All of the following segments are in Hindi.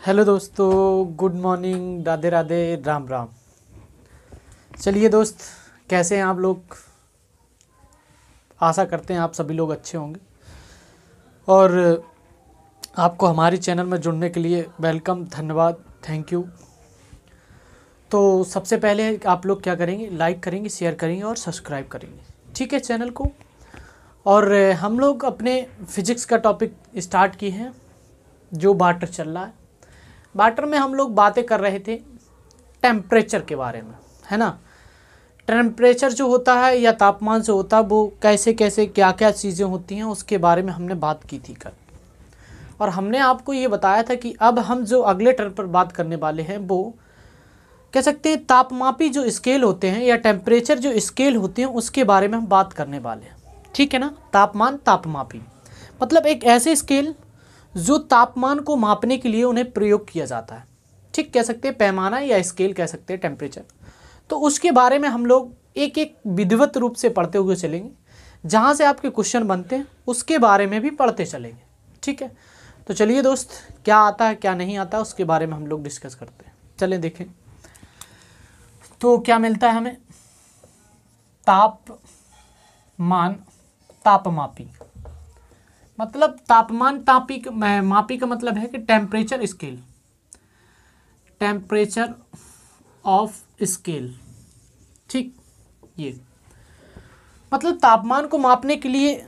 हेलो दोस्तों, गुड मॉर्निंग, राधे राधे, राम राम। चलिए दोस्त, कैसे हैं आप लोग? आशा करते हैं आप सभी लोग अच्छे होंगे और आपको हमारे चैनल में जुड़ने के लिए वेलकम, धन्यवाद, थैंक यू। तो सबसे पहले आप लोग क्या करेंगे, लाइक करेंगे, शेयर करेंगे और सब्सक्राइब करेंगे, ठीक है, चैनल को। और हम लोग अपने फिजिक्स का टॉपिक स्टार्ट किए हैं जो वाटर चल रहा है। वाटर में हम लोग बातें कर रहे थे टेम्परेचर के बारे में, है ना। टेम्परेचर जो होता है या तापमान जो होता है वो कैसे कैसे क्या क्या चीज़ें होती हैं उसके बारे में हमने बात की थी कल। और हमने आपको ये बताया था कि अब हम जो अगले टर्म पर बात करने वाले हैं वो कह सकते हैं तापमापी जो स्केल होते हैं या टेम्परेचर जो स्केल होते हैं उसके बारे में हम बात करने वाले हैं, ठीक है ना। तापमान तापमापी मतलब एक ऐसे स्केल जो तापमान को मापने के लिए उन्हें प्रयोग किया जाता है, ठीक, कह सकते हैं पैमाना या स्केल कह सकते हैं टेम्परेचर। तो उसके बारे में हम लोग एक एक विधिवत रूप से पढ़ते हुए चलेंगे, जहाँ से आपके क्वेश्चन बनते हैं उसके बारे में भी पढ़ते चलेंगे, ठीक है। तो चलिए दोस्त, क्या आता है क्या नहीं आता उसके बारे में हम लोग डिस्कस करते हैं। चलें देखें तो क्या मिलता है हमें। तापमान तापमापी मतलब तापमान मापी का मतलब है कि temperature scale, temperature of scale, ठीक। ये मतलब तापमान को मापने के लिए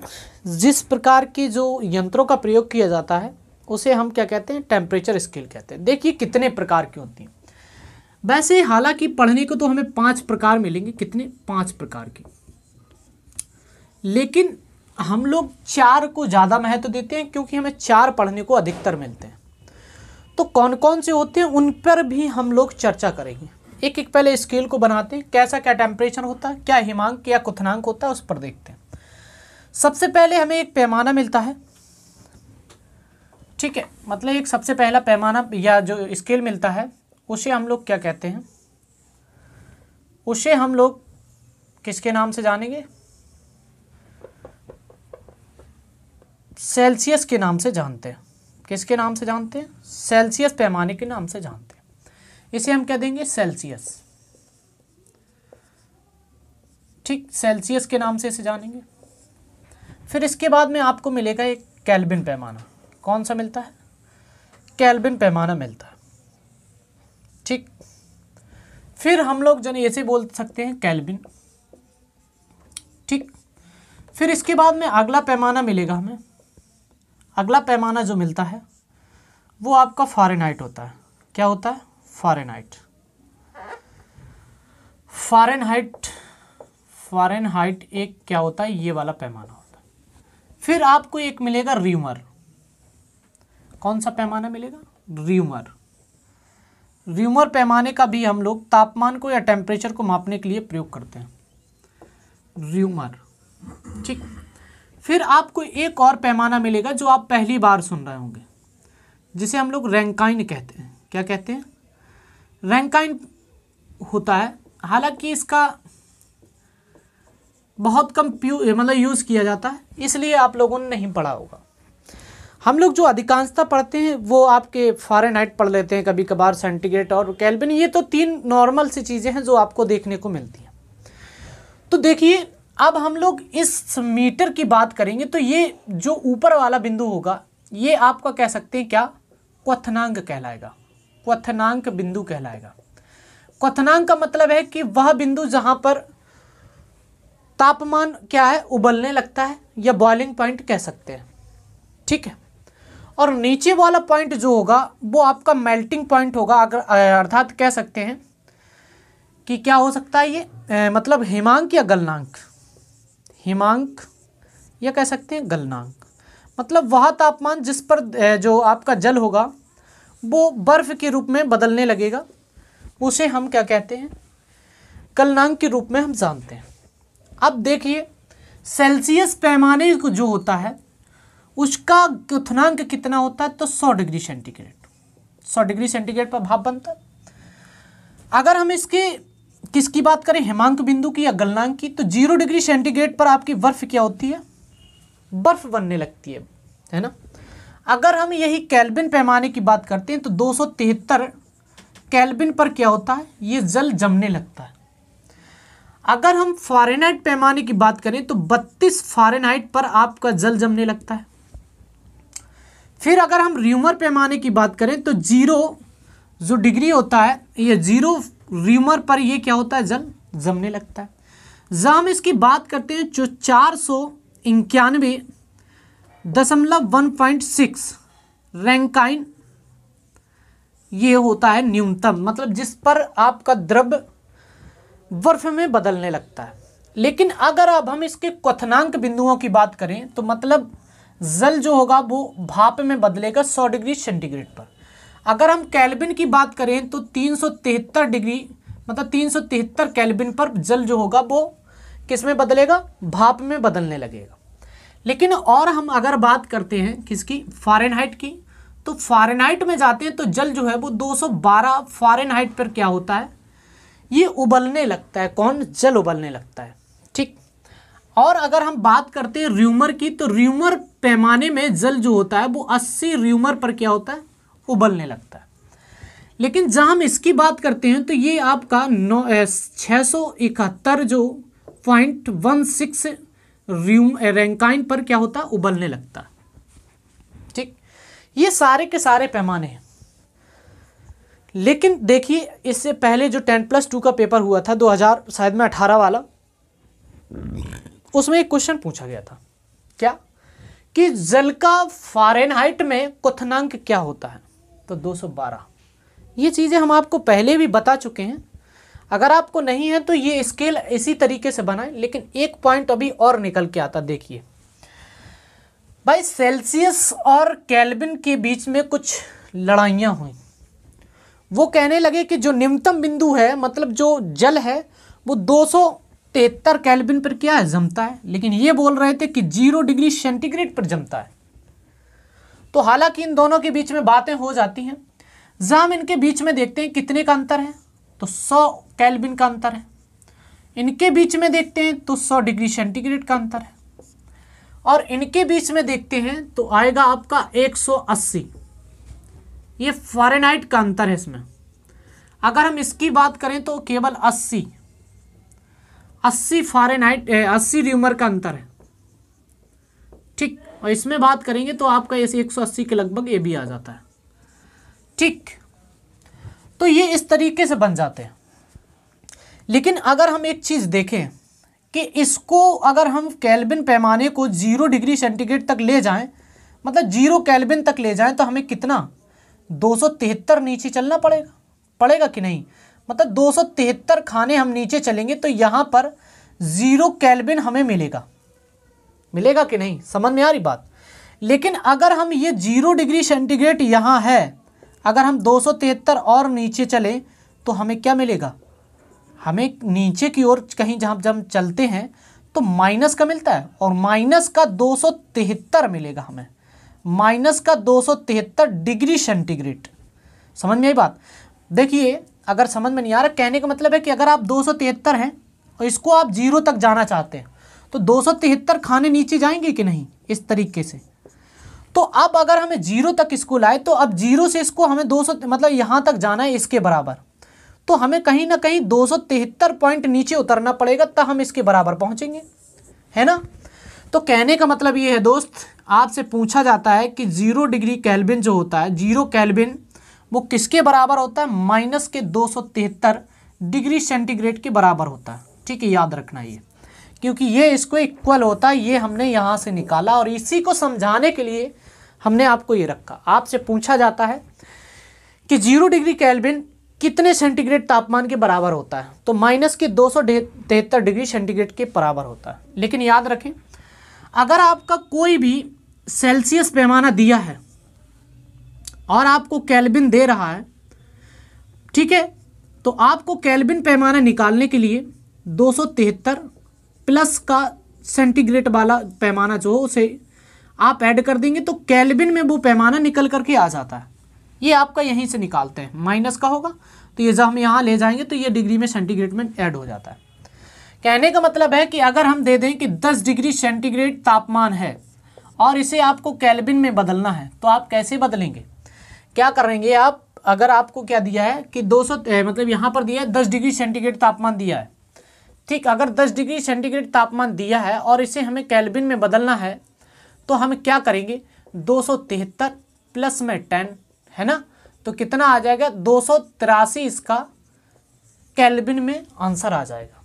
जिस प्रकार के जो यंत्रों का प्रयोग किया जाता है उसे हम क्या कहते हैं, टेम्परेचर स्केल कहते हैं। देखिए कितने प्रकार की होती हैं। वैसे हालांकि पढ़ने को तो हमें 5 प्रकार मिलेंगे, कितने, 5 प्रकार के, लेकिन हम लोग 4 को ज़्यादा महत्व देते हैं क्योंकि हमें 4 पढ़ने को अधिकतर मिलते हैं। तो कौन कौन से होते हैं उन पर भी हम लोग चर्चा करेंगे। एक एक पहले स्केल को बनाते हैं, कैसा क्या टेम्परेचर होता है, क्या हिमांक या क्वथनांक होता है, उस पर देखते हैं। सबसे पहले हमें एक पैमाना मिलता है, ठीक है, मतलब एक सबसे पहला पैमाना या जो स्केल मिलता है उसे हम लोग क्या कहते हैं, उसे हम लोग किसके नाम से जानेंगे, सेल्सियस के नाम से जानते हैं। किसके नाम से जानते हैं, सेल्सियस पैमाने के नाम से जानते हैं। इसे हम क्या देंगे, सेल्सियस, ठीक, सेल्सियस के नाम से इसे जानेंगे। फिर इसके बाद में आपको मिलेगा एक केल्विन पैमाना। कौन सा मिलता है, केल्विन पैमाना मिलता है, ठीक। फिर हम लोग जन ऐसे बोल सकते हैं केल्विन, ठीक। फिर इसके बाद में अगला पैमाना मिलेगा हमें। अगला पैमाना जो मिलता है वो आपका फ़ारेनहाइट होता है। क्या होता है, फ़ारेनहाइट। फ़ारेनहाइट एक क्या होता है, ये वाला पैमाना होता है। फिर आपको एक मिलेगा र्यूमर। कौन सा पैमाना मिलेगा, र्यूमर। र्यूमर पैमाने का भी हम लोग तापमान को या टेम्परेचर को मापने के लिए प्रयोग करते हैं, र्यूमर, ठीक। फिर आपको एक और पैमाना मिलेगा जो आप पहली बार सुन रहे होंगे, जिसे हम लोग रैंकाइन कहते हैं। क्या कहते हैं, रैंकाइन होता है। हालांकि इसका बहुत कम मतलब यूज़ किया जाता है, इसलिए आप लोगों ने नहीं पढ़ा होगा। हम लोग जो अधिकांशता पढ़ते हैं वो आपके फ़ारेनहाइट पढ़ लेते हैं, कभी कभार सेंटीग्रेड और केल्विन। ये तो 3 नॉर्मल सी चीज़ें हैं जो आपको देखने को मिलती हैं। तो देखिए अब हम लोग इस मीटर की बात करेंगे तो ये जो ऊपर वाला बिंदु होगा ये आपका कह सकते हैं क्या, क्वथनांक कहलाएगा, क्वथनांक बिंदु कहलाएगा। क्वथनांक का मतलब है कि वह बिंदु जहां पर तापमान क्या है, उबलने लगता है या बॉइलिंग पॉइंट कह सकते हैं, ठीक है। और नीचे वाला पॉइंट जो होगा वो आपका मेल्टिंग पॉइंट होगा, अगर अर्थात कह सकते हैं कि क्या हो सकता है ये मतलब हिमांक या गलनांक, हिमांक या कह सकते हैं गलनांक। मतलब वह तापमान जिस पर जो आपका जल होगा वो बर्फ के रूप में बदलने लगेगा, उसे हम क्या कहते हैं, गलनांक के रूप में हम जानते हैं। अब देखिए सेल्सियस पैमाने को जो होता है उसका क्वथनांक कितना होता है, तो 100 डिग्री सेंटीग्रेड, 100 डिग्री सेंटीग्रेड पर भाप बनता है। अगर हम इसके किसकी बात करें, हिमांक बिंदु की या गलनांक की, तो 0 डिग्री सेंटीग्रेड पर आपकी बर्फ क्या होती है, बर्फ बनने लगती है ना। अगर हम यही केल्विन पैमाने की बात करते हैं तो 273 केल्विन पर क्या होता है, ये जल जमने लगता है। अगर हम फ़ारेनहाइट पैमाने की बात करें तो 32 फ़ारेनहाइट पर आपका जल जमने लगता है। फिर अगर हम र्यूमर पैमाने की बात करें तो 0 जो डिग्री होता है, ये 0 र्यूमर पर ये क्या होता है, जल जमने लगता है। जब हम इसकी बात करते हैं जो 491.6 रैंकाइन ये होता है न्यूनतम, मतलब जिस पर आपका द्रव बर्फ में बदलने लगता है। लेकिन अगर अब हम इसके क्वथनांक बिंदुओं की बात करें तो मतलब जल जो होगा वो भाप में बदलेगा 100 डिग्री सेंटीग्रेड पर। अगर हम केल्विन की बात करें तो 373 डिग्री मतलब 373 केल्विन पर जल जो होगा वो किस में बदलेगा, भाप में बदलने लगेगा। लेकिन और हम अगर बात करते हैं किसकी, फ़ारेनहाइट की, तो फ़ारेनहाइट में जाते हैं तो जल जो है वो 212 फ़ारेनहाइट पर क्या होता है, ये उबलने लगता है। कौन, जल उबलने लगता है। ठीक। और अगर हम बात करते हैं र्यूमर की तो र्यूमर पैमाने में जल जो होता है वो 80 र्यूमर पर क्या होता है, उबलने लगता है। लेकिन जहाँ हम इसकी बात करते हैं तो ये आपका 671 जो 0.16 रैंकाइन पर क्या होता है, उबलने लगता है। ठीक। ये सारे के सारे पैमाने हैं। लेकिन देखिए इससे पहले जो 10+2 का पेपर हुआ था 2000 शायद में 18 वाला, उसमें एक क्वेश्चन पूछा गया था क्या, कि जल का फ़ारेनहाइट में क्वथनांक क्या होता है, तो 212। ये चीज़ें हम आपको पहले भी बता चुके हैं। अगर आपको नहीं है तो ये स्केल इसी तरीके से बनाएं। लेकिन एक पॉइंट अभी और निकल के आता, देखिए भाई, सेल्सियस और केल्विन के बीच में कुछ लड़ाइयाँ हुई। वो कहने लगे कि जो निम्नतम बिंदु है, मतलब जो जल है वो 273 केल्विन पर क्या है, जमता है। लेकिन ये बोल रहे थे कि 0 डिग्री सेंटीग्रेड पर जमता है। तो हालांकि इन दोनों के बीच में बातें हो जाती हैं। जहाँ हम इनके बीच में देखते हैं कितने का अंतर है, तो 100 केल्विन का अंतर है। इनके बीच में देखते हैं तो 100 डिग्री सेंटीग्रेड का अंतर है। और इनके बीच में देखते हैं तो आएगा आपका 180, ये फ़ारेनहाइट का अंतर है इसमें। अगर हम इसकी बात करें तो केवल 80 फ़ारेनहाइट 80 र्यूमर का अंतर है। ठीक। और इसमें बात करेंगे तो आपका ऐसे 180 के लगभग ये भी आ जाता है। ठीक। तो ये इस तरीके से बन जाते हैं। लेकिन अगर हम एक चीज़ देखें कि इसको अगर हम केल्विन पैमाने को 0 डिग्री सेंटीग्रेड तक ले जाएं, मतलब 0 केल्विन तक ले जाएं, तो हमें कितना 273 नीचे चलना पड़ेगा कि नहीं। मतलब 273 खाने हम नीचे चलेंगे तो यहाँ पर 0 केल्विन हमें मिलेगा कि नहीं, समझ में आ रही बात। लेकिन अगर हम ये 0 डिग्री सेंटीग्रेड यहाँ है, अगर हम 273 और नीचे चले तो हमें क्या मिलेगा, हमें नीचे की ओर कहीं जब हम चलते हैं तो माइनस का मिलता है, और माइनस का 273 मिलेगा हमें, माइनस का 273 डिग्री सेंटीग्रेड। समझ में आई बात। देखिए अगर समझ में नहीं आ रहा, कहने का मतलब है कि अगर आप 273 हैं और इसको आप 0 तक जाना चाहते हैं तो 273 खाने नीचे जाएंगे कि नहीं, इस तरीके से। तो अब अगर हमें 0 तक इसको लाए तो अब 0 से इसको हमें 200 मतलब यहाँ तक जाना है इसके बराबर, तो हमें कहीं ना कहीं 273 पॉइंट नीचे उतरना पड़ेगा, तब हम इसके बराबर पहुँचेंगे, है ना। तो कहने का मतलब ये है दोस्त, आपसे पूछा जाता है कि 0 डिग्री केल्विन जो होता है, 0 केल्विन वो किसके बराबर होता है, माइनस के 273 डिग्री सेंटीग्रेड के बराबर होता है। ठीक है, याद रखना ये, क्योंकि ये इसको इक्वल होता है, ये हमने यहाँ से निकाला और इसी को समझाने के लिए हमने आपको ये रखा। आपसे पूछा जाता है कि 0 डिग्री केल्विन कितने सेंटीग्रेड तापमान के बराबर होता है, तो माइनस के 273 डिग्री सेंटीग्रेड के बराबर होता है। लेकिन याद रखें, अगर आपका कोई भी सेल्सियस पैमाना दिया है और आपको केल्विन दे रहा है, ठीक है, तो आपको केल्विन पैमाना निकालने के लिए 273 प्लस का सेंटीग्रेड वाला पैमाना जो उसे आप ऐड कर देंगे तो केल्विन में वो पैमाना निकल करके आ जाता है। ये आपका यहीं से निकालते हैं, माइनस का होगा तो ये जब हम यहाँ ले जाएंगे तो ये डिग्री में सेंटीग्रेड में ऐड हो जाता है। कहने का मतलब है कि अगर हम दे दें कि 10 डिग्री सेंटीग्रेड तापमान है और इसे आपको केल्विन में बदलना है, तो आप कैसे बदलेंगे, क्या करेंगे आप, अगर आपको क्या दिया है कि 200 मतलब यहाँ पर दिया है 10 डिग्री सेंटीग्रेड तापमान दिया है, ठीक, अगर 10 डिग्री सेंटीग्रेड तापमान दिया है और इसे हमें केल्विन में बदलना है, तो हम क्या करेंगे 273 प्लस में 10 है ना, तो कितना आ जाएगा 283 इसका केल्विन में आंसर आ जाएगा।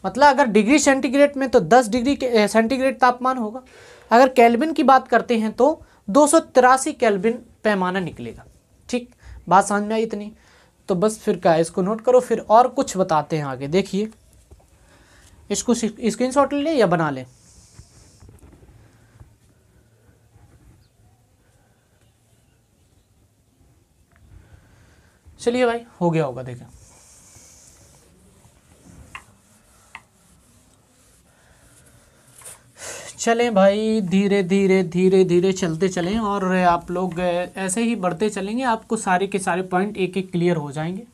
मतलब अगर डिग्री सेंटीग्रेड में तो 10 डिग्री सेंटीग्रेड तापमान होगा, अगर केल्विन की बात करते हैं तो 283 केल्विन पैमाना निकलेगा। ठीक, बात समझ में आई इतनी, तो बस फिर क्या इसको नोट करो, फिर और कुछ बताते हैं आगे। देखिए इसको स्क्रीनशॉट ले या बना लें, चलिए भाई हो गया होगा, देखें चलें भाई, धीरे धीरे धीरे धीरे चलते चलें और आप लोग ऐसे ही बढ़ते चलेंगे, आपको सारे के सारे पॉइंट एक एक क्लियर हो जाएंगे।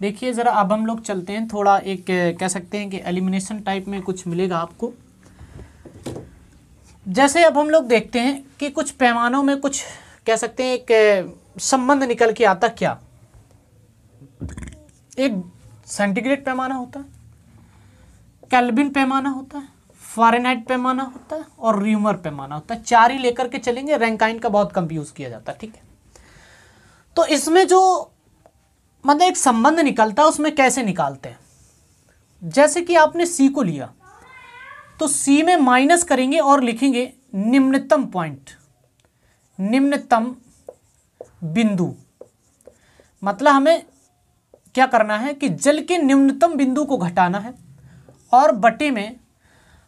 देखिए ज़रा अब हम लोग चलते हैं थोड़ा, एक कह सकते हैं कि एलिमिनेशन टाइप में कुछ मिलेगा आपको। जैसे अब हम लोग देखते हैं कि कुछ पैमानों में कुछ कह सकते हैं एक संबंध निकल के आता, क्या एक सेंटीग्रेड पैमाना होता है, केल्विन पैमाना होता है, फ़ारेनहाइट पैमाना होता है और र्यूमर पैमाना होता है। चार ही लेकर के चलेंगे, रैंकाइन का बहुत कम यूज़ किया जाता है। ठीक है, तो इसमें जो मतलब एक संबंध निकलता है उसमें कैसे निकालते हैं, जैसे कि आपने सी को लिया तो सी में माइनस करेंगे और लिखेंगे निम्नतम पॉइंट, निम्नतम बिंदु। मतलब हमें क्या करना है कि जल के निम्नतम बिंदु को घटाना है और बटे में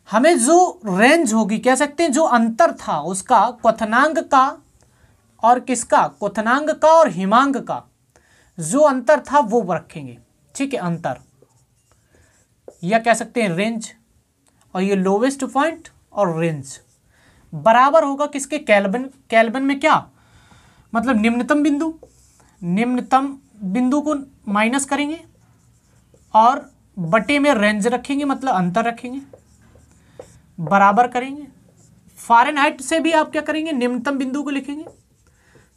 हमें जो रेंज होगी, कह सकते हैं जो अंतर था उसका क्वथनांक का और किसका, क्वथनांक का और हिमांक का जो अंतर था वो रखेंगे। ठीक है, अंतर या कह सकते हैं रेंज, और ये लोवेस्ट पॉइंट और रेंज बराबर होगा किसके, केल्विन। केल्विन में क्या मतलब निम्नतम बिंदु, निम्नतम बिंदु को माइनस करेंगे और बटे में रेंज रखेंगे, मतलब अंतर रखेंगे, बराबर करेंगे। फ़ारेनहाइट से भी आप क्या करेंगे, निम्नतम बिंदु को लिखेंगे,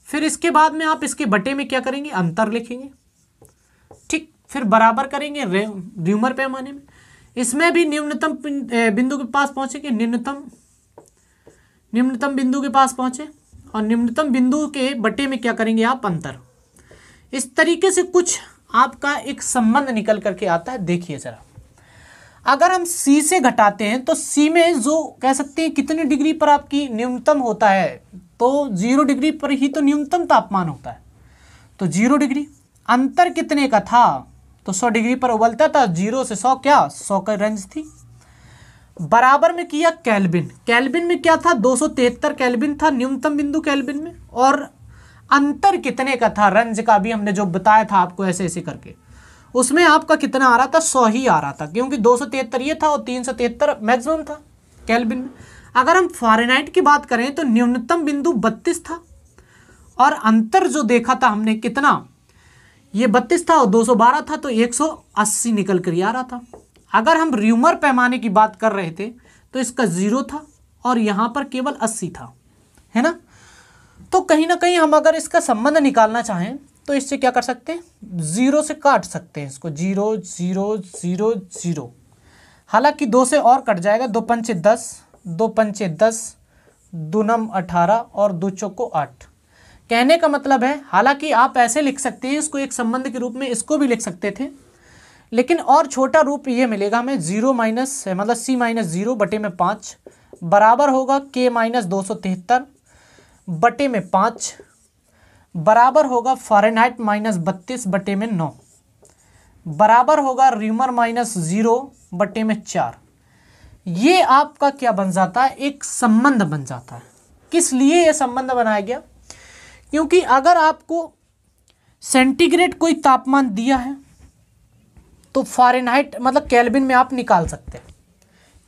फिर इसके बाद में आप इसके बटे में क्या करेंगे, अंतर लिखेंगे। ठीक, फिर बराबर करेंगे र्यूमर पैमाने में, इसमें भी निम्नतम बिंदु के पास पहुंचेंगे, निम्नतम बिंदु के पास पहुंचे और निम्नतम बिंदु के बटे में क्या करेंगे आप, अंतर। इस तरीके से कुछ आपका एक संबंध निकल करके आता है। देखिए जरा, अगर हम सी से घटाते हैं तो सी में जो कह सकते हैं कितने डिग्री पर आपकी न्यूनतम होता है, तो 0 डिग्री पर ही तो न्यूनतम तापमान होता है, तो 0 डिग्री। अंतर कितने का था, तो 100 डिग्री पर उबलता था, 0 से 100 क्या 100 का रेंज थी। बराबर में किया केल्विन, केल्विन में क्या था 273 केल्विन था न्यूनतम बिंदु केल्विन में, और अंतर कितने का था, रेंज का भी हमने जो बताया था आपको ऐसे ऐसे करके, उसमें आपका कितना आ रहा था, 100 ही आ रहा था, क्योंकि 273 ये था और 373 मैक्सिमम था केल्विन में। अगर हम फ़ारेनहाइट की बात करें तो न्यूनतम बिंदु 32 था और अंतर जो देखा था हमने कितना, ये 32 था और 212 था, तो 180 निकल कर आ रहा था। अगर हम र्यूमर पैमाने की बात कर रहे थे तो इसका 0 था और यहाँ पर केवल 80 था, है ना। तो कहीं ना कहीं हम अगर इसका संबंध निकालना चाहें तो इससे क्या कर सकते हैं, 0 से काट सकते हैं इसको, 0 0 0 0। हालांकि 2 से और कट जाएगा, 2 पंचे 10, 2 पंचे 10, 2 नम 18 और 2 चौको 8। कहने का मतलब है, हालांकि आप ऐसे लिख सकते हैं इसको, एक संबंध के रूप में इसको भी लिख सकते थे, लेकिन और छोटा रूप ये मिलेगा हमें, 0 माइनस मतलब सी माइनस 0 बटे में 5 बराबर होगा के माइनस 273 बटे में 5 बराबर होगा फ़ारेनहाइट माइनस 32 बटे में 9 बराबर होगा र्यूमर माइनस 0 बटे में 4। ये आपका क्या बन जाता है, एक संबंध बन जाता है। किस लिए ये संबंध बनाया गया, क्योंकि अगर आपको सेंटीग्रेड कोई तापमान दिया है तो फ़ारेनहाइट मतलब केल्विन में आप निकाल सकते हैं।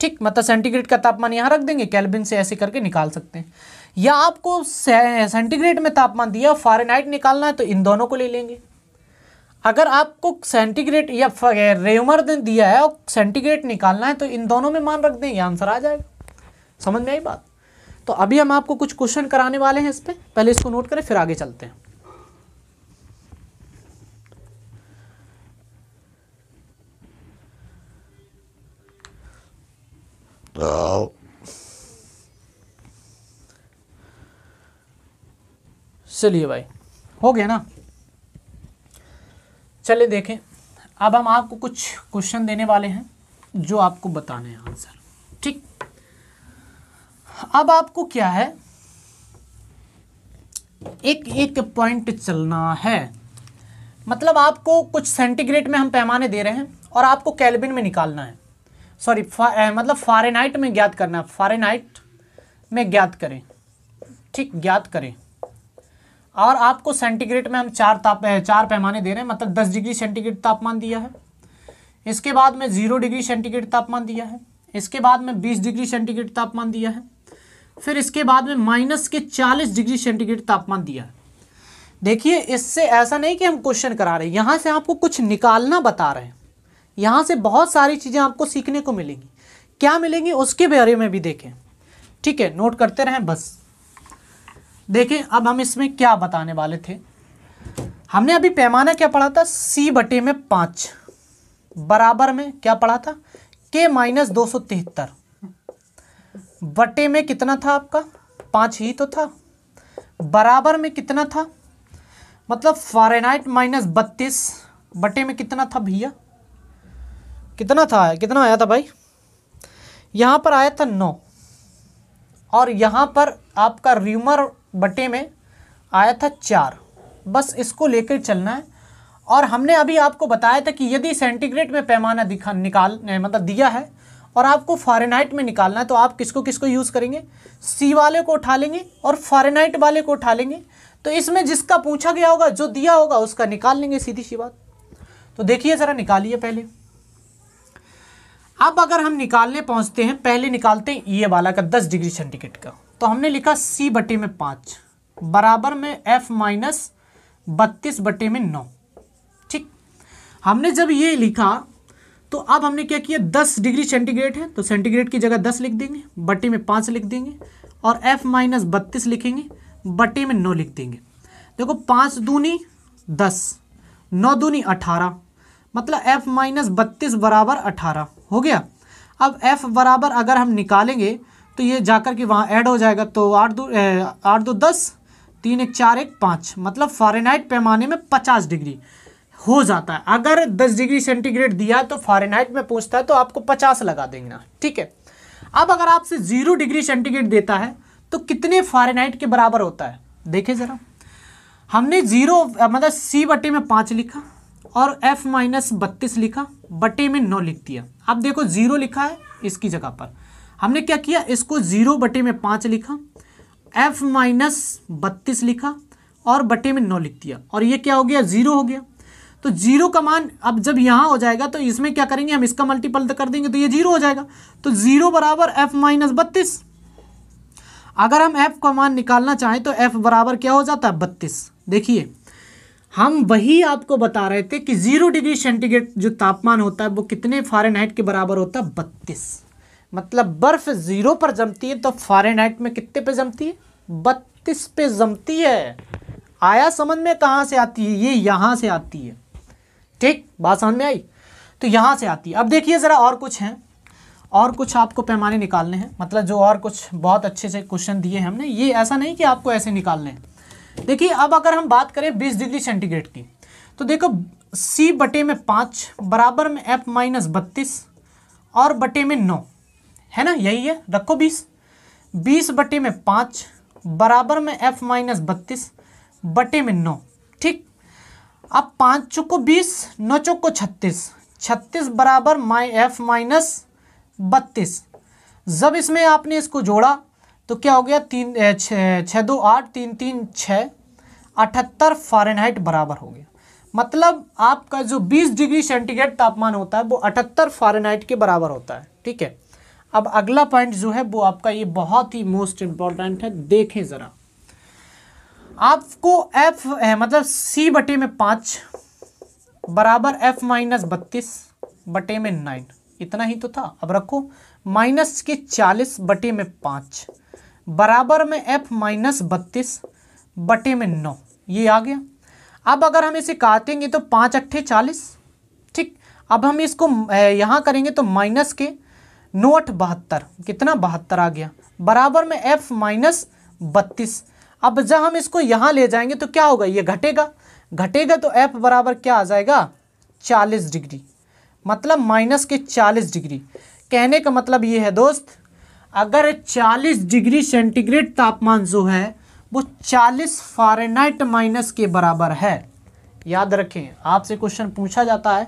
ठीक, मतलब सेंटीग्रेड का तापमान यहाँ रख देंगे, केल्विन से ऐसे करके निकाल सकते हैं। या आपको सेंटीग्रेड में तापमान दिया, फ़ारेनहाइट निकालना है तो इन दोनों को ले लेंगे। अगर आपको सेंटीग्रेड या र्यूमर दिया है और सेंटीग्रेड निकालना है तो इन दोनों में मान रख दें, ये आंसर आ जाएगा। समझ में आई बात। तो अभी हम आपको कुछ क्वेश्चन कराने वाले हैं इस पे, पहले इसको नोट करें फिर आगे चलते हैं। चलिए भाई, हो गया ना। चलिए देखें, अब हम आपको कुछ क्वेश्चन देने वाले हैं जो आपको बताने हैं आंसर। ठीक, अब आपको क्या है, एक एक पॉइंट चलना है। मतलब आपको कुछ सेंटीग्रेड में हम पैमाने दे रहे हैं और आपको केल्विन में निकालना है, सॉरी मतलब फ़ारेनहाइट में ज्ञात करना है, फ़ारेनहाइट में ज्ञात करें। ठीक, ज्ञात करें। और आपको सेंटीग्रेड में हम चार पैमाने दे रहे हैं, मतलब 10 डिग्री सेंटीग्रेड तापमान दिया है, इसके बाद में 0 डिग्री सेंटीग्रेड तापमान दिया है, इसके बाद में 20 डिग्री सेंटीग्रेड तापमान दिया है, फिर इसके बाद में -40 डिग्री सेंटीग्रेड तापमान दिया है। देखिए, इससे ऐसा नहीं कि हम क्वेश्चन करा रहे हैं, यहाँ से आपको कुछ निकालना बता रहे हैं। यहाँ से बहुत सारी चीज़ें आपको सीखने को मिलेंगी, क्या मिलेंगी उसके बारे में भी देखें। ठीक है, नोट करते रहें बस। देखें, अब हम इसमें क्या बताने वाले थे। हमने अभी पैमाना क्या पढ़ा था, C/5 बराबर में क्या पढ़ा था, K-273 बटे में कितना था आपका, 5 ही तो था, बराबर में कितना था, मतलब फ़ारेनहाइट -32 बटे में कितना था भैया, कितना था, कितना आया था भाई, यहाँ पर आया था 9 और यहाँ पर आपका र्यूमर बटे में आया था 4। बस इसको लेकर चलना है। और हमने अभी आपको बताया था कि यदि सेंटीग्रेड में पैमाना मतलब दिया है और आपको फ़ारेनहाइट में निकालना है तो आप किसको किसको यूज़ करेंगे, सी वाले को उठा लेंगे और फ़ारेनहाइट वाले को उठा लेंगे। तो इसमें जिसका पूछा गया होगा, जो दिया होगा उसका निकाल लेंगे, सीधी सी बात। तो देखिए ज़रा, निकालिए पहले। अब अगर हम निकालने पहुंचते हैं, पहले निकालते हैं ये वाला का 10 डिग्री सेंटीग्रेड का। तो हमने लिखा C/5 बराबर में F-32/9। ठीक, हमने जब ये लिखा तो अब हमने क्या किया, 10 डिग्री सेंटीग्रेड है तो सेंटीग्रेड की जगह 10 लिख देंगे, बटे में 5 लिख देंगे और F-32 लिखेंगे, बटे में 9 लिख देंगे। देखो, 5 दूनी 10, 9 दूनी 18, मतलब F-32 बराबर 18 हो गया। अब F बराबर अगर हम निकालेंगे तो ये जाकर के वहाँ ऐड हो जाएगा, तो 8 दो 10, 3 1 4 1 5, मतलब फ़ारेनहाइट पैमाने में 50 डिग्री हो जाता है। अगर 10 डिग्री सेंटीग्रेड दिया है तो फ़ारेनहाइट में पूछता है तो आपको 50 लगा देंगे ना। ठीक है, अब अगर आपसे 0 डिग्री सेंटीग्रेड देता है तो कितने फ़ारेनहाइट के बराबर होता है, देखें ज़रा। हमने 0 मतलब C/5 लिखा और F-32 लिखा, बटे में 9 लिख दिया। अब देखो 0 लिखा है, इसकी जगह पर हमने क्या किया, इसको 0/5 लिखा, F-32 लिखा और बटे में 9 लिख दिया, और ये क्या हो गया, 0 हो गया। तो 0 का मान अब जब यहाँ हो जाएगा तो इसमें क्या करेंगे, हम इसका मल्टीपल कर देंगे तो ये 0 हो जाएगा। तो 0 बराबर F-32। अगर हम F का मान निकालना चाहें तो F बराबर क्या हो जाता है, 32। देखिए, हम वही आपको बता रहे थे कि 0 डिग्री सेंटीग्रेड जो तापमान होता है वो कितने फ़ारेनहाइट के बराबर होता है, 32। मतलब बर्फ़ 0 पर जमती है तो फ़ारेनहाइट में कितने पे जमती है, 32 पे जमती है। आया समझ में, कहाँ से आती है, ये यहाँ से आती है। ठीक, बात समझ में आई, तो यहाँ से आती है। अब देखिए ज़रा, और कुछ हैं, और कुछ आपको पैमाने निकालने हैं, मतलब जो और कुछ बहुत अच्छे से क्वेश्चन दिए हैं हमने, ये ऐसा नहीं कि आपको ऐसे निकालने हैं। देखिए, अब अगर हम बात करें 20 डिग्री सेंटीग्रेड की, तो देखो C/5 बराबर में F-32 और बटे में 9 है ना, यही है, रखो 20/5 बराबर में F-32 बटे में 9। ठीक, अब 5 चौको 20, 9 चौको 36, 36 बराबर F-32। जब इसमें आपने इसको जोड़ा तो क्या हो गया, 6 2 8 3 3 6 78 फ़ारेनहाइट बराबर हो गया। मतलब आपका जो 20 डिग्री सेंटीग्रेड तापमान होता है वो 78 फ़ारेनहाइट के बराबर होता है। ठीक है, अब अगला पॉइंट जो है वो आपका ये बहुत ही मोस्ट इम्पॉर्टेंट है, देखें ज़रा। आपको F मतलब C/5 बराबर F-32 बटे में 9, इतना ही तो था। अब रखो -40 बटे में 5 बराबर में f माइनस 32 बटे में 9, ये आ गया। अब अगर हम इसे काटेंगे तो 5 अट्ठे 40, ठीक। अब हम इसको यहाँ करेंगे तो माइनस के 9 8 72, कितना 72 आ गया, बराबर में f माइनस 32। अब जब हम इसको यहाँ ले जाएंगे तो क्या होगा, ये घटेगा, घटेगा तो f बराबर क्या आ जाएगा 40 डिग्री, मतलब माइनस के 40 डिग्री। कहने का मतलब ये है दोस्त, अगर 40 डिग्री सेंटीग्रेड तापमान जो है वो 40 फ़ारेनहाइट माइनस के बराबर है। याद रखें, आपसे क्वेश्चन पूछा जाता है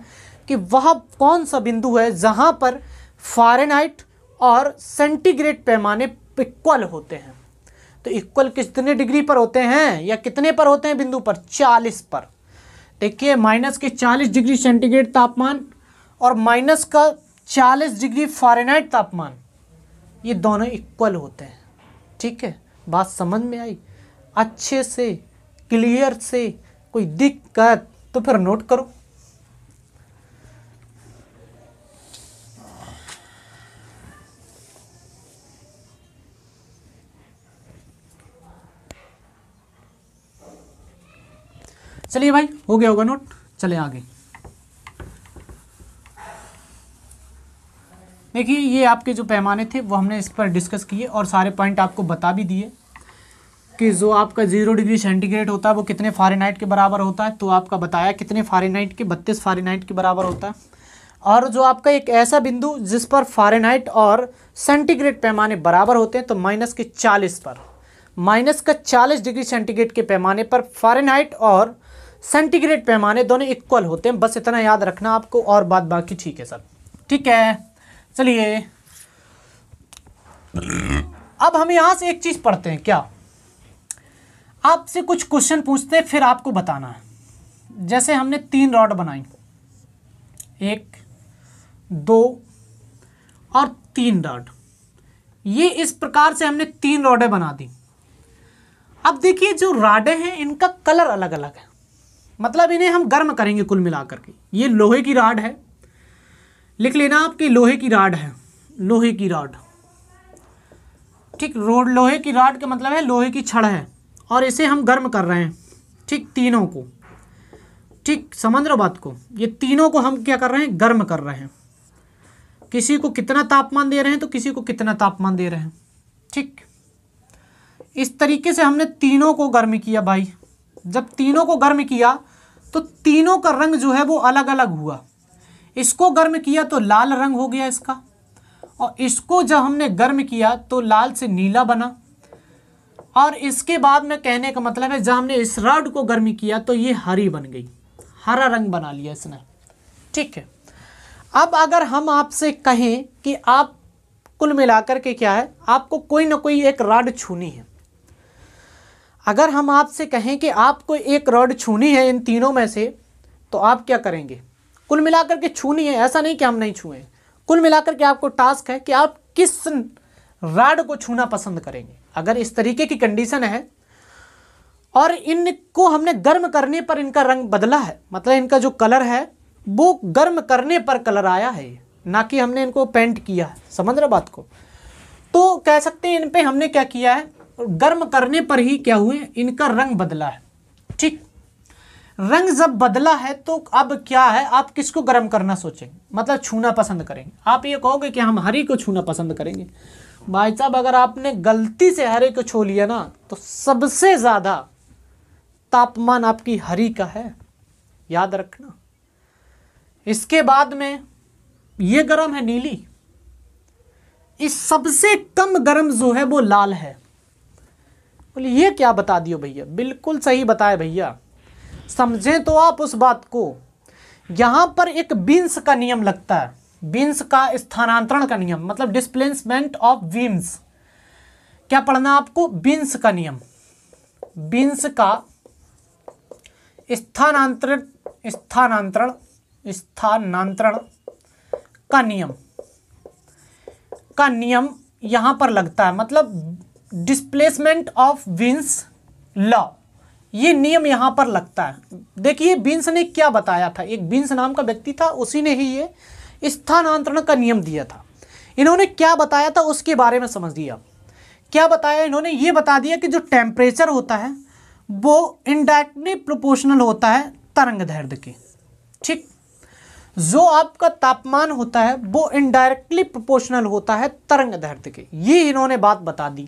कि वह कौन सा बिंदु है जहां पर फ़ारेनहाइट और सेंटीग्रेड पैमाने इक्वल होते हैं। तो इक्वल कितने डिग्री पर होते हैं या कितने पर होते हैं बिंदु पर, 40 पर। देखिए माइनस के 40 डिग्री सेंटीग्रेड तापमान और माइनस का 40 डिग्री फ़ारेनहाइट तापमान, ये दोनों इक्वल होते हैं। ठीक है, बात समझ में आई अच्छे से, क्लियर से? कोई दिक्कत तो फिर नोट करो। चलिए भाई, हो गया होगा नोट, चले आगे। देखिए ये आपके जो पैमाने थे वो हमने इस पर डिस्कस किए और सारे पॉइंट आपको बता भी दिए कि जो आपका 0 डिग्री सेंटीग्रेड होता है वो कितने फ़ारेनहाइट के बराबर होता है, तो आपका बताया कितने फ़ारेनहाइट के, 32 फ़ारेनहाइट के बराबर होता है। और जो आपका एक ऐसा बिंदु जिस पर फ़ारेनहाइट और सेंटीग्रेड पैमाने बराबर होते हैं, तो माइनस के 40 पर, माइनस का 40 डिग्री सेंटीग्रेड के पैमाने पर फ़ारेनहाइट और सेंटीग्रेड पैमाने दोनों इक्वल होते हैं। बस इतना याद रखना आपको, और बात बाकी ठीक है सब। ठीक है, चलिए अब हम यहाँ से एक चीज़ पढ़ते हैं। क्या, आपसे कुछ क्वेश्चन पूछते हैं फिर आपको बताना है। जैसे हमने 3 रॉड बनाई, 1 2 और 3 रॉड, ये इस प्रकार से हमने 3 रॉडें बना दी। अब देखिए जो रॉडें हैं इनका कलर अलग अलग है, मतलब इन्हें हम गर्म करेंगे कुल मिलाकर के। ये लोहे की रॉड है, लिख लेना आपकी, लोहे की रॉड है, लोहे की रॉड। ठीक, लोहे की रॉड का मतलब है लोहे की छड़ है, और इसे हम गर्म कर रहे हैं। ठीक, तीनों को, ठीक समझ रहे हो बात को, ये तीनों को हम क्या कर रहे हैं, गर्म कर रहे हैं। किसी को कितना तापमान दे रहे हैं तो किसी को कितना तापमान दे रहे हैं। ठीक, इस तरीके से हमने तीनों को गर्म किया भाई। जब तीनों को गर्म किया तो तीनों का रंग जो है वो अलग अलग हुआ। इसको गर्म किया तो लाल रंग हो गया इसका, और इसको जब हमने गर्म किया तो लाल से नीला बना। और इसके बाद में कहने का मतलब है जब हमने इस रॉड को गर्म किया तो ये हरी बन गई, हरा रंग बना लिया इसने। ठीक है, अब अगर हम आपसे कहें कि आप कुल मिलाकर के क्या है, आपको कोई ना कोई एक रॉड छूनी है। अगर हम आपसे कहें कि आपको एक रॉड छूनी है इन तीनों में से, तो आप क्या करेंगे, कुल मिलाकर के छूनी है, ऐसा नहीं कि हम नहीं छुए। कुल मिलाकर के आपको टास्क है कि आप किस रॉड को छूना पसंद करेंगे। अगर इस तरीके की कंडीशन है और इनको हमने गर्म करने पर इनका रंग बदला है, मतलब इनका जो कलर है वो गर्म करने पर कलर आया है, ना कि हमने इनको पेंट किया है। समझ रहे बात को? तो कह सकते हैं इन पे हमने क्या किया है, गर्म करने पर ही क्या हुए, इनका रंग बदला है। ठीक, रंग जब बदला है तो अब क्या है, आप किसको गर्म करना सोचेंगे, मतलब छूना पसंद करेंगे। आप ये कहोगे कि हम हरी को छूना पसंद करेंगे। भाई साहब, अगर आपने गलती से हरे को छू लिया ना, तो सबसे ज़्यादा तापमान आपकी हरी का है, याद रखना। इसके बाद में ये गर्म है नीली, इस सबसे कम गर्म जो है वो लाल है। बोले ये क्या बता दियो भैया, बिल्कुल सही बताए भैया। समझें तो आप उस बात को, यहाँ पर एक बीन्स का नियम लगता है, बीन्स का स्थानांतरण का नियम, मतलब डिस्प्लेसमेंट ऑफ बीम्स। क्या पढ़ना आपको, बीन्स का नियम, बीन्स का स्थानांतरण स्थानांतरण स्थानांतरण का नियम यहाँ पर लगता है, मतलब डिस्प्लेसमेंट ऑफ बीन्स लॉ, ये नियम यहाँ पर लगता है। देखिए बीन्स ने क्या बताया था, एक बीन्स नाम का व्यक्ति था, उसी ने ही ये स्थानांतरण का नियम दिया था। इन्होंने क्या बताया था उसके बारे में समझ लिया क्या बताया इन्होंने, ये बता दिया कि जो टेम्परेचर होता है वो इनडायरेक्टली प्रोपोर्शनल होता है तरंग दैर्ध्य के। ठीक, जो आपका तापमान होता है वो इनडायरेक्टली प्रोपोर्शनल होता है तरंग दैर्ध्य के। ये इन्होंने बात बता दी।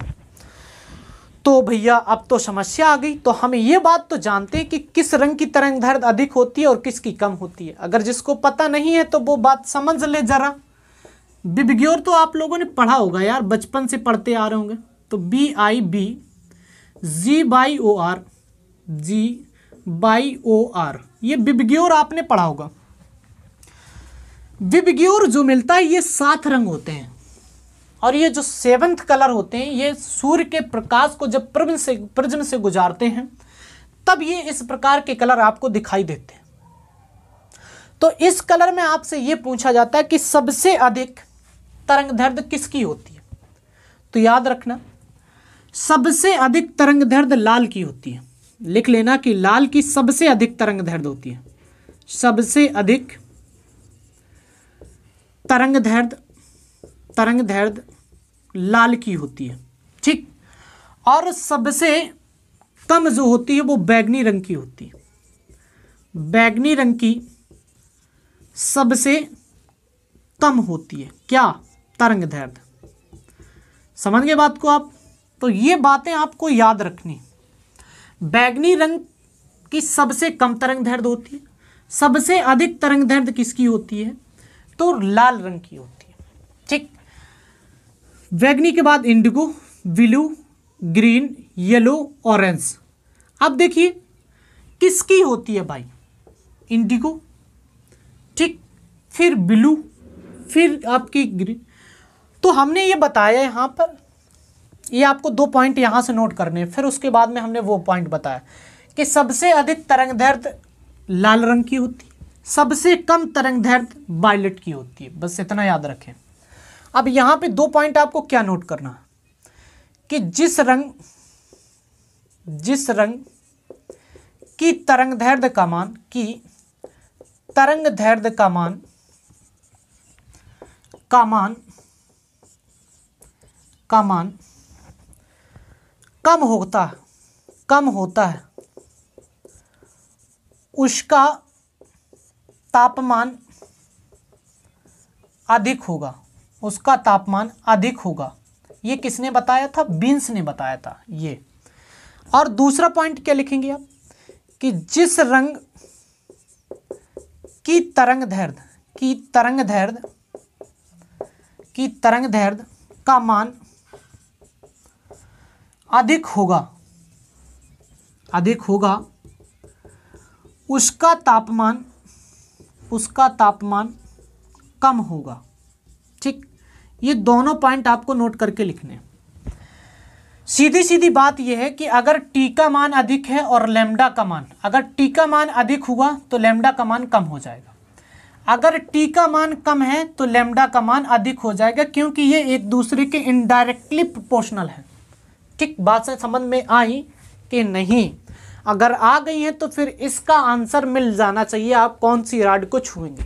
तो भैया अब तो समस्या आ गई, तो हमें ये बात तो जानते हैं कि किस रंग की तरंग दैर्ध्य अधिक होती है और किसकी कम होती है। अगर जिसको पता नहीं है तो वो बात समझ ले जरा। विबग्योर तो आप लोगों ने पढ़ा होगा यार, बचपन से पढ़ते आ रहे होंगे। तो BIB G/OR ये विबग्योर आपने पढ़ा होगा। विबग्योर जो मिलता है ये 7 रंग होते हैं, और ये जो 7th कलर होते हैं ये सूर्य के प्रकाश को जब प्रिज्म से गुजारते हैं तब ये इस प्रकार के कलर आपको दिखाई देते हैं। तो इस कलर में आपसे ये पूछा जाता है कि सबसे अधिक तरंग दैर्ध्य किसकी होती है। तो याद रखना, सबसे अधिक तरंग दैर्ध्य लाल की होती है। लिख लेना कि लाल की सबसे अधिक तरंग दैर्ध्य होती है। सबसे अधिक तरंग दैर्ध्य लाल की होती है। ठीक, और सबसे कम जो होती है वो बैगनी रंग की होती है। बैगनी रंग की सबसे कम होती है क्या, तरंग दैर्ध्य। समझ गए बात को आप। तो ये बातें आपको याद रखनी। बैगनी रंग की सबसे कम तरंग दैर्ध्य होती है, सबसे अधिक तरंग दैर्ध्य किसकी होती है, तो लाल रंग की होती है। ठीक, बैगनी के बाद Indigo, blue, green, yellow, orange. अब देखिए किसकी होती है भाई, इंडिगो, ठीक, फिर ब्लू, फिर आपकी ग्रीन। तो हमने ये बताया यहाँ पर, ये आपको 2 पॉइंट यहाँ से नोट करने हैं। फिर उसके बाद में हमने वो पॉइंट बताया कि सबसे अधिक तरंग दैर्ध्य लाल रंग की होती है, सबसे कम तरंग दैर्ध्य वायलेट की होती है। बस इतना याद रखें। अब यहाँ पे 2 पॉइंट आपको क्या नोट करना है कि जिस रंग की तरंग दैर्ध्य का मान कम होता है उसका तापमान अधिक होगा। ये किसने बताया था, बीन्स ने बताया था ये। और दूसरा पॉइंट क्या लिखेंगे आप कि जिस रंग की तरंग दैर्ध्य का मान अधिक होगा उसका तापमान कम होगा। ठीक, ये दोनों पॉइंट आपको नोट करके लिखने हैं। सीधी सीधी बात यह है कि अगर टी का मान अधिक है और लैम्डा का मान, अगर टी का मान अधिक हुआ तो लैम्डा का मान कम हो जाएगा, अगर टी का मान कम है तो लैम्डा का मान अधिक हो जाएगा, क्योंकि ये एक दूसरे के इनडायरेक्टली प्रोपोर्शनल है। ठीक, बात से समझ में आई कि नहीं? अगर आ गई है तो फिर इसका आंसर मिल जाना चाहिए, आप कौन सी रॉड को छुएंगे।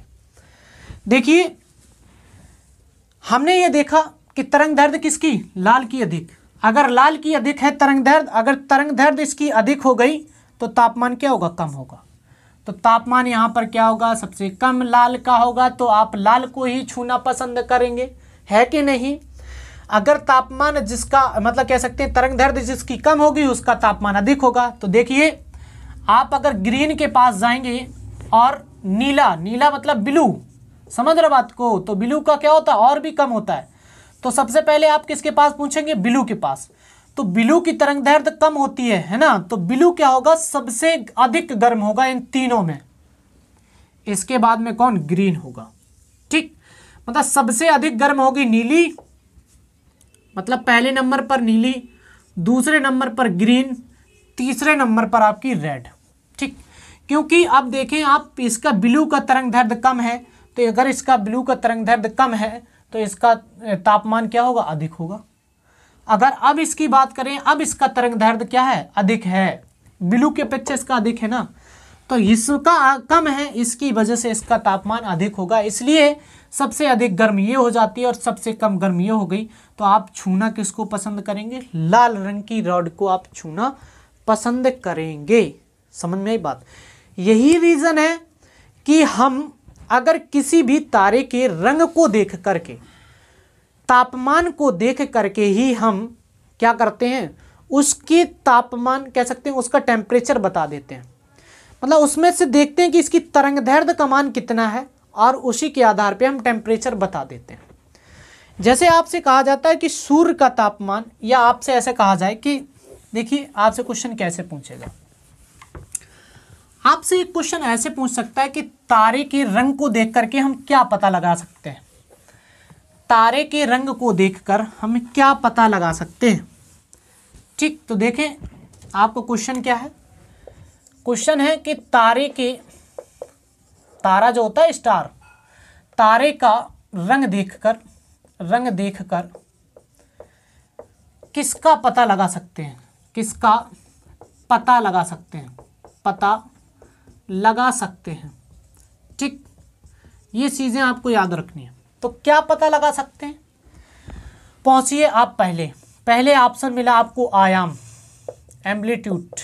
देखिए हमने ये देखा कि तरंग दैर्ध्य किसकी, लाल की अधिक। अगर लाल की अधिक है तरंग दैर्ध्य, अगर तरंग दैर्ध्य इसकी अधिक हो गई तो तापमान क्या होगा, कम होगा। तो तापमान यहाँ पर क्या होगा, सबसे कम लाल का होगा, तो आप लाल को ही छूना पसंद करेंगे, है कि नहीं? अगर तापमान जिसका मतलब कह सकते हैं तरंग दैर्ध्य जिसकी कम होगी उसका तापमान अधिक होगा। तो देखिए आप अगर ग्रीन के पास जाएंगे और नीला मतलब ब्लू, समझ रहे बात को, तो ब्लू का क्या होता है, और भी कम होता है। तो सबसे पहले आप किसके पास पूछेंगे, ब्लू के पास। तो ब्लू की तरंग दैर्ध्य कम होती है ना, तो ब्लू क्या होगा, सबसे अधिक गर्म होगा इन तीनों में। इसके बाद में कौन, ग्रीन होगा। ठीक, मतलब सबसे अधिक गर्म होगी नीली, मतलब पहले नंबर पर नीली, दूसरे नंबर पर ग्रीन, तीसरे नंबर पर आपकी रेड। ठीक, क्योंकि अब देखें आप, इसका ब्लू का तरंग दैर्ध्य कम है, तो अगर इसका ब्लू का तरंग दैर्ध्य कम है तो इसका तापमान क्या होगा, अधिक होगा। अगर अब इसकी बात करें, अब इसका तरंग दैर्ध्य क्या है, अधिक है, ब्लू की अपेक्षा इसका अधिक है ना, तो इसका कम है, इसकी वजह से इसका तापमान अधिक होगा। इसलिए सबसे अधिक गर्म ये हो जाती है और सबसे कम गर्म ये हो गई, तो आप छूना किसको पसंद करेंगे? लाल रंग की रॉड को आप छूना पसंद करेंगे। समझ में आई बात? यही रीज़न है कि हम अगर किसी भी तारे के रंग को देख करके, तापमान को देख करके ही हम क्या करते हैं, उसके तापमान कह सकते हैं, उसका टेम्परेचर बता देते हैं। मतलब उसमें से देखते हैं कि इसकी तरंगदैर्ध्य का मान कितना है और उसी के आधार पे हम टेम्परेचर बता देते हैं। जैसे आपसे कहा जाता है कि सूर्य का तापमान, या आपसे ऐसे कहा जाए कि देखिए आपसे क्वेश्चन कैसे पूछेगा, आपसे एक क्वेश्चन ऐसे पूछ सकता है कि तारे के रंग को देख करके हम क्या पता लगा सकते हैं? तारे के रंग को देखकर हम क्या पता लगा सकते हैं? ठीक, तो देखें आपको क्वेश्चन क्या है। क्वेश्चन है कि तारा जो होता है स्टार, तारे का रंग देखकर किसका पता लगा सकते हैं? किसका पता लगा सकते हैं? पता लगा सकते हैं। ठीक, ये चीज़ें आपको याद रखनी है। तो क्या पता लगा सकते हैं? पहुंचिए आप पहले ऑप्शन मिला आपको आयाम, एम्पलीट्यूड।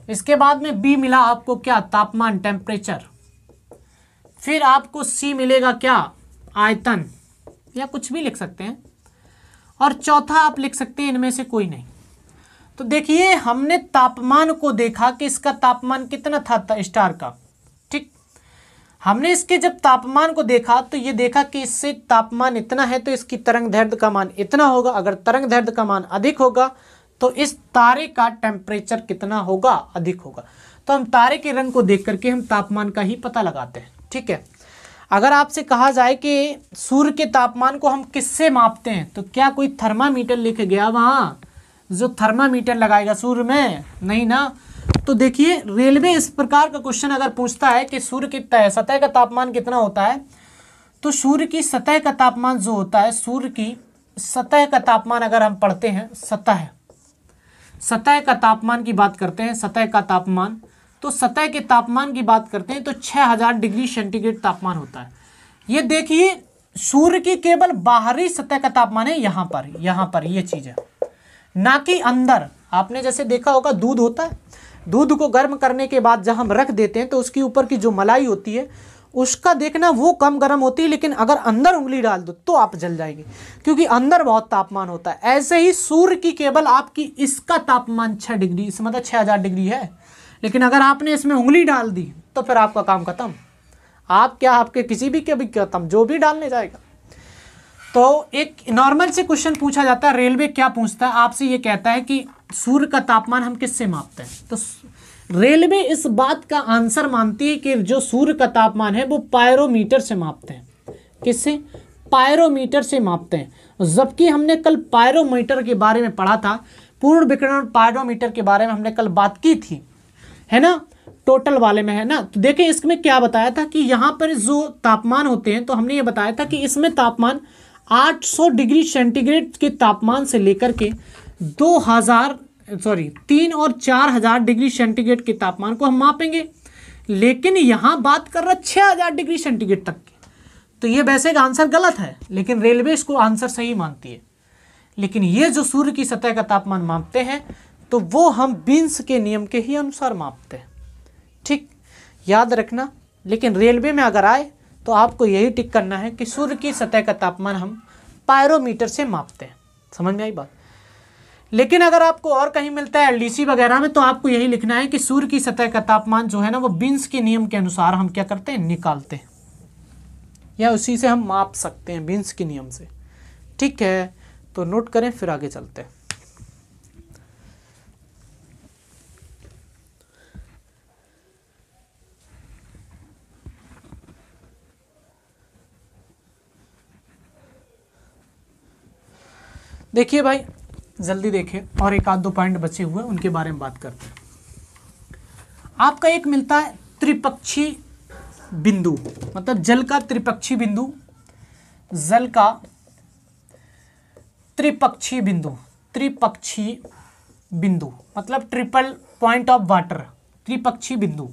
इसके बाद में बी मिला आपको क्या? तापमान, टेम्परेचर। फिर आपको सी मिलेगा क्या? आयतन, या कुछ भी लिख सकते हैं। और चौथा आप लिख सकते हैं इनमें से कोई नहीं। तो देखिए हमने तापमान को देखा कि इसका तापमान कितना था स्टार का। ठीक, हमने इसके जब तापमान को देखा तो ये देखा कि इससे तापमान इतना है तो इसकी तरंगदैर्ध्य का मान इतना होगा। अगर तरंगदैर्ध्य का मान अधिक होगा तो इस तारे का टेम्परेचर कितना होगा? अधिक होगा। तो हम तारे के रंग को देख करके हम तापमान का ही पता लगाते हैं। ठीक है, अगर आपसे कहा जाए कि सूर्य के तापमान को हम किससे मापते हैं, तो क्या कोई थर्मामीटर लेके गया वहाँ जो थर्मामीटर लगाएगा सूर्य में? नहीं ना। तो देखिए रेलवे इस प्रकार का क्वेश्चन अगर पूछता है कि सूर्य की सतह का तापमान कितना होता है, तो सूर्य की सतह का तापमान जो होता है, सूर्य की सतह का तापमान अगर हम पढ़ते हैं, सतह का तापमान की बात करते हैं, सतह का तापमान, तो सतह के तापमान की बात करते हैं तो 6000 डिग्री सेंटीग्रेड तापमान होता है। ये देखिए सूर्य की केवल बाहरी सतह का तापमान है, यहाँ पर ये चीज़ है, ना कि अंदर। आपने जैसे देखा होगा दूध होता है, दूध को गर्म करने के बाद जब हम रख देते हैं तो उसके ऊपर की जो मलाई होती है उसका देखना वो कम गर्म होती है, लेकिन अगर अंदर उंगली डाल दो तो आप जल जाएंगे क्योंकि अंदर बहुत तापमान होता है। ऐसे ही सूर्य की केवल आपकी इसका तापमान 6 डिग्री, इससे मतलब 6000 डिग्री है, लेकिन अगर आपने इसमें उंगली डाल दी तो फिर आपका काम खत्म। आप क्या, आपके किसी भी के भी खत्म, जो भी डालने जाएगा। तो एक नॉर्मल से क्वेश्चन पूछा जाता है, रेलवे क्या पूछता है आपसे, ये कहता है कि सूर्य का तापमान हम किससे मापते हैं? तो रेलवे इस बात का आंसर मानती है कि जो सूर्य का तापमान है वो पायरोमीटर से मापते हैं। किससे? पायरोमीटर से मापते हैं। जबकि हमने कल पायरोमीटर के बारे में पढ़ा था, पूर्ण विकिरण पायरोमीटर के बारे में हमने कल बात की थी, है ना, टोटल वाले में, है ना। तो देखें इसमें क्या बताया था कि यहाँ पर जो तापमान होते हैं, तो हमने ये बताया था कि इसमें तापमान 800 डिग्री सेंटीग्रेड के तापमान से लेकर के 3 और 4000 डिग्री सेंटीग्रेड के तापमान को हम मापेंगे। लेकिन यहाँ बात कर रहा 6000 डिग्री सेंटीग्रेड तक की, तो ये वैसे का आंसर गलत है, लेकिन रेलवे इसको आंसर सही मानती है। लेकिन ये जो सूर्य की सतह का तापमान मापते हैं तो वो हम बीन्स के नियम के ही अनुसार मापते हैं। ठीक, याद रखना। लेकिन रेलवे में अगर आए तो आपको यही टिक करना है कि सूर्य की सतह का तापमान हम पायरोमीटर से मापते हैं। समझ में आई बात? लेकिन अगर आपको और कहीं मिलता है एलडीसी वगैरह में, तो आपको यही लिखना है कि सूर्य की सतह का तापमान जो है ना वो बीन्स के नियम के अनुसार हम क्या करते हैं, निकालते हैं, या उसी से हम माप सकते हैं बीन्स के नियम से। ठीक है, तो नोट करें, फिर आगे चलते हैं। देखिए भाई जल्दी देखिए, और एक आध दो पॉइंट बचे हुए उनके बारे में बात करते हैं। आपका एक मिलता है त्रिपक्षी बिंदु, मतलब जल का त्रिपक्षी बिंदु, जल का त्रिपक्षी बिंदु, त्रिपक्षी बिंदु मतलब ट्रिपल पॉइंट ऑफ वाटर, त्रिपक्षी बिंदु,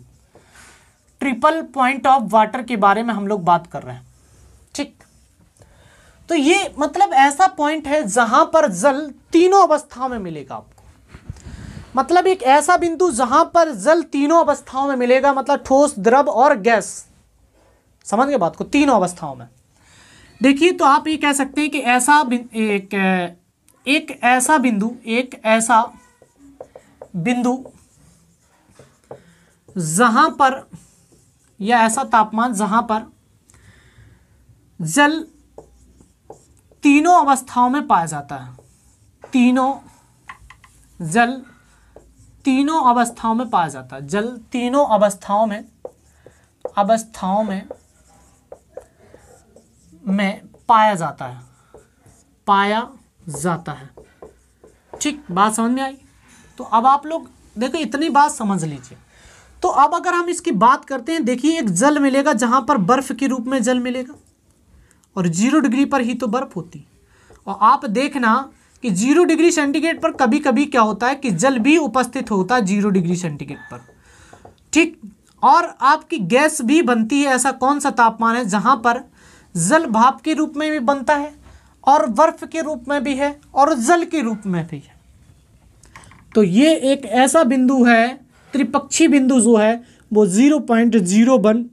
ट्रिपल पॉइंट ऑफ वाटर के बारे में हम लोग बात कर रहे हैं। तो ये मतलब ऐसा पॉइंट है जहां पर जल तीनों अवस्थाओं में मिलेगा आपको, मतलब एक ऐसा बिंदु जहां पर जल तीनों अवस्थाओं में मिलेगा, मतलब ठोस, द्रव और गैस, समझ गए बात को, तीनों अवस्थाओं में। देखिए तो आप ये कह सकते हैं कि एक ऐसा बिंदु जहां पर, या ऐसा तापमान जहां पर जल तीनों अवस्थाओं में पाया जाता है, जल तीनों अवस्थाओं में पाया जाता है, जल तीनों अवस्थाओं में पाया जाता है। ठीक, बात समझ में आई? तो अब आप लोग देखो इतनी बात समझ लीजिए। तो अब अगर हम इसकी बात करते हैं, देखिए एक जल मिलेगा जहां पर बर्फ के रूप में जल मिलेगा, और 0 डिग्री पर ही तो बर्फ होती। और आप देखना कि 0 डिग्री सेंटीग्रेड पर कभी कभी क्या होता है कि जल भी उपस्थित होता है 0 डिग्री सेंटीग्रेड पर। ठीक, और आपकी गैस भी बनती है। ऐसा कौन सा तापमान है जहां पर जल भाप के रूप में भी बनता है, और बर्फ के रूप में भी है, और जल के रूप में भी है? तो ये एक ऐसा बिंदु है, त्रिपक्षी बिंदु जो है वो 0.01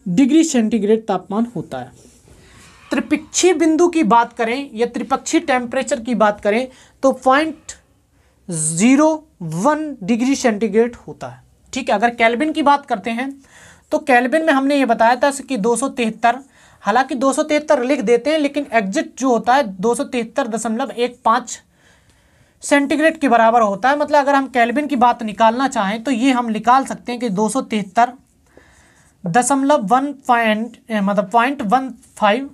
डिग्री सेंटीग्रेड तापमान होता है। त्रिपक्षीय बिंदु की बात करें या त्रिपक्षीय टेम्परेचर की बात करें तो 0.01 डिग्री सेंटीग्रेड होता है। ठीक है, अगर केल्विन की बात करते हैं तो केल्विन में हमने ये बताया था कि 273, हालांकि 273 लिख देते हैं लेकिन एग्जैक्ट जो होता है 273.15 सेंटीग्रेड के बराबर होता है। मतलब अगर हम केल्विन की बात निकालना चाहें तो ये हम निकाल सकते हैं कि 273.15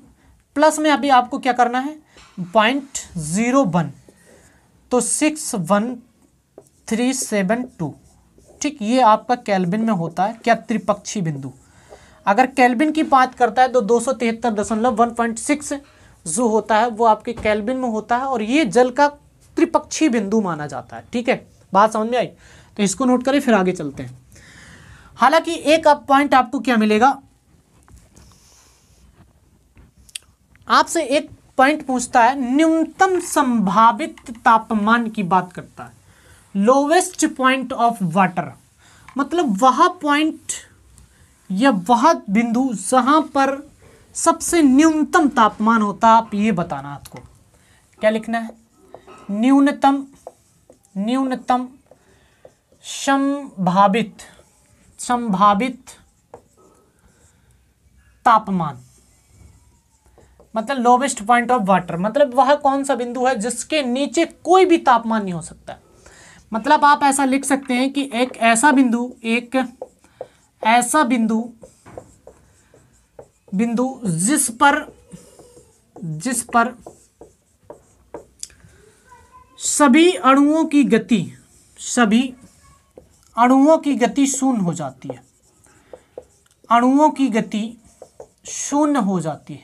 प्लस में अभी आपको क्या करना है 0.01, तो 61372। ठीक, ये आपका केल्विन में होता है क्या, त्रिपक्षी बिंदु। अगर केल्विन की बात करता है तो 273.16 जो होता है वो आपके केल्विन में होता है, और ये जल का त्रिपक्षी बिंदु माना जाता है। ठीक है, बात समझ में आई? तो इसको नोट करें, फिर आगे चलते हैं। हालांकि एक अब पॉइंट आपको क्या मिलेगा, आपसे एक पॉइंट पूछता है, न्यूनतम संभावित तापमान की बात करता है, लोवेस्ट पॉइंट ऑफ वाटर, मतलब वह पॉइंट या वह बिंदु जहां पर सबसे न्यूनतम तापमान होता है। आप ये बताना, आपको क्या लिखना है, न्यूनतम संभावित तापमान, मतलब लोवेस्ट पॉइंट ऑफ वाटर, मतलब वह कौन सा बिंदु है जिसके नीचे कोई भी तापमान नहीं हो सकता। मतलब आप ऐसा लिख सकते हैं कि एक ऐसा बिंदु जिस पर सभी अणुओं की गति शून्य हो जाती है, अणुओं की गति शून्य हो जाती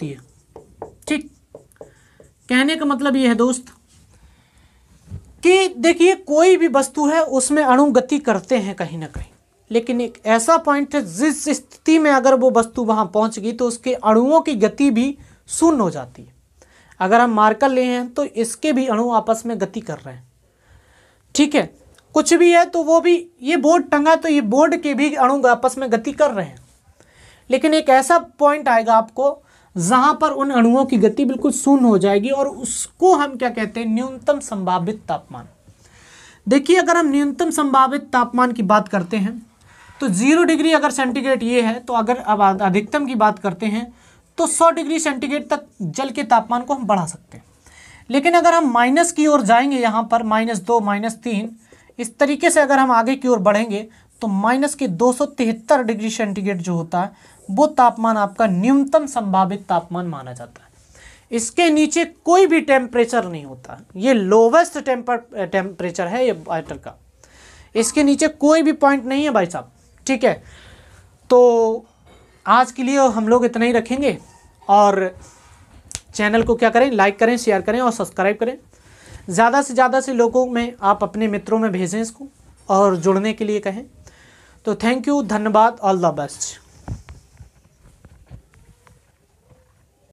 है। ठीक, कहने का मतलब ये है दोस्त कि देखिए कोई भी वस्तु है उसमें अणु गति करते हैं कहीं ना कहीं, लेकिन एक ऐसा पॉइंट है जिस स्थिति में अगर वो वस्तु वहां पहुंच गई तो उसके अणुओं की गति भी शून्य हो जाती है। अगर हम मार्कर ले हैं तो इसके भी अणु आपस में गति कर रहे हैं। ठीक है, कुछ भी है तो वो भी, ये बोर्ड टंगा तो ये बोर्ड के भी अणु आपस में गति कर रहे हैं, लेकिन एक ऐसा पॉइंट आएगा आपको जहां पर उन अणुओं की गति बिल्कुल शून्य हो जाएगी, और उसको हम क्या कहते हैं, न्यूनतम संभावित तापमान। देखिए अगर हम न्यूनतम संभावित तापमान की बात करते हैं तो 0 डिग्री अगर सेंटीग्रेड ये है, तो अगर अब अधिकतम की बात करते हैं तो 100 डिग्री सेंटीग्रेड तक जल के तापमान को हम बढ़ा सकते हैं। लेकिन अगर हम माइनस की ओर जाएंगे, यहाँ पर -2 -3 इस तरीके से अगर हम आगे की ओर बढ़ेंगे तो माइनस के 273 डिग्री सेंटीग्रेड जो होता है वो तापमान आपका न्यूनतम संभावित तापमान माना जाता है। इसके नीचे कोई भी टेम्परेचर नहीं होता, ये लोवेस्ट टेम्परेचर है ये वाटर का, इसके नीचे कोई भी पॉइंट नहीं है भाई साहब। ठीक है, तो आज के लिए हम लोग इतना ही रखेंगे, और चैनल को क्या करें, लाइक करें, शेयर करें और सब्सक्राइब करें। ज़्यादा से ज़्यादा से लोगों में आप अपने मित्रों में भेजें इसको, और जुड़ने के लिए कहें। तो थैंक यू, धन्यवाद, ऑल द बेस्ट।